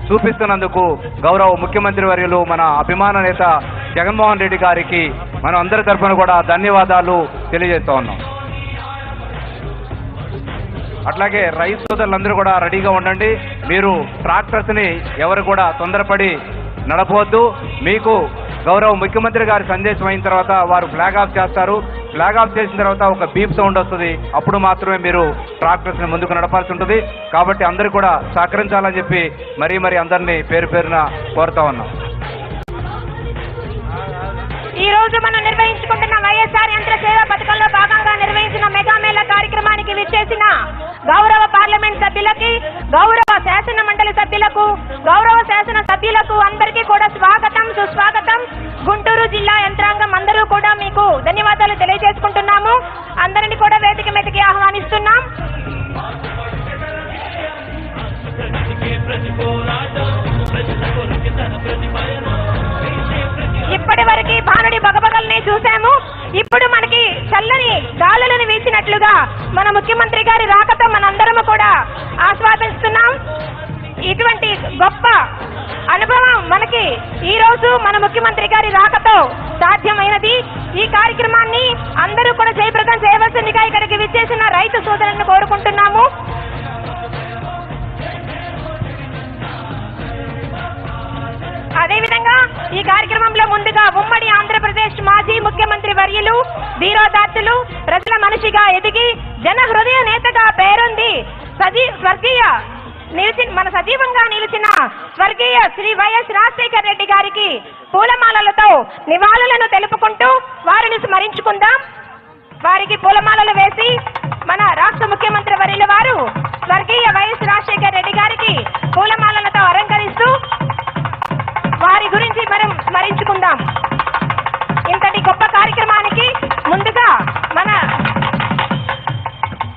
చూపిస్తున్నందుకు గౌరవ ముఖ్యమంత్రి వర్యులు మన అభిమాన నేత జగన్మోహన్ రెడ్డి గారికి మనం అందరి తరఫున కూడా ధన్యవాదాలు తెలియజేస్తూ ఉన్నాం. అట్లాగే రైతు సోదరులందరూ కూడా రెడీగా ఉండండి. మీరు ట్రాక్టర్స్ని ఎవరు కూడా తొందరపడి నడపవద్దు. మీకు గౌరవ ముఖ్యమంత్రి గారి సందేశం అయిన తర్వాత వారు ఫ్లాగ్ ఆఫ్ చేస్తారు. ఫ్లాగ్ ఆఫ్ చేసిన తర్వాత ఒక బీప్ సౌండ్ వస్తుంది. అప్పుడు మాత్రమే మీరు ట్రాక్టర్స్ని ముందుకు నడపాల్సి ఉంటుంది. కాబట్టి అందరూ కూడా సహకరించాలని చెప్పి మరీ అందరినీ పేరు పేరున కోరుతా ఉన్నాం. ఈ రోజు మనం నిర్వహించుకుంటున్న వైఎస్ఆర్ యంత్ర సేవ పథకంలో భాగంగా నిర్వహించిన మెగా మేళా కార్యక్రమానికి విచ్చేసిన గౌరవ పార్లమెంట్ సభ్యులకి, గౌరవ శాసన మండలి సభ్యులకు, గౌరవ శాసన సభ్యులకు అందరికీ కూడా స్వాగతం, సుస్వాగతం. గుంటూరు జిల్లా యంత్రాంగం అందరూ కూడా మీకు ధన్యవాదాలు తెలియజేసుకుంటున్నాము. అందరినీ కూడా వేదిక మీదకి ఆహ్వానిస్తున్నాం. ఇప్పటి వరకు భానుడి బగబగల్ని చూసాము. ఇప్పుడు మనకి చల్లని గాలులను వీచినట్లుగా మన ముఖ్యమంత్రి గారి రాకతో మనందరము కూడా ఆస్వాదిస్తున్నాం. ఇటువంటి గొప్ప అనుభవం మనకి ఈ రోజు మన ముఖ్యమంత్రి గారి రాకతో సాధ్యమైనది. ఈ కార్యక్రమాన్ని అందరూ కూడా జయప్రదం చేయవలసిందిగా ఇక్కడికి విచ్చేసిన రైతు సోదరులను కోరుకుంటున్నాము. అదేవిధంగా ఈ కార్యక్రమంలో ముందుగా ఉమ్మడి ఆంధ్రప్రదేశ్ మాజీ ముఖ్యమంత్రి వర్యులు, ధీరోదాత్తులు, ప్రజల మనిషిగా ఎదిగి జన హృదయ నేతగా పేరొంది మన సజీవంగా నిలిచిన స్వర్గీయ శ్రీ వైఎస్ రాజశేఖర రెడ్డి గారికి పూలమాలలతో నివాళులను తెలుపుకుంటూ వారిని స్మరించుకుందాం. వారికి పూలమాలలు వేసి మన రాష్ట్ర ముఖ్యమంత్రి వర్యుల వారు స్వర్గీయ వైఎస్ రాజశేఖర రెడ్డి గారికి పూలమాలలతో అలంకరిస్తూ వారి గురించి మనం స్మరించుకుందాం.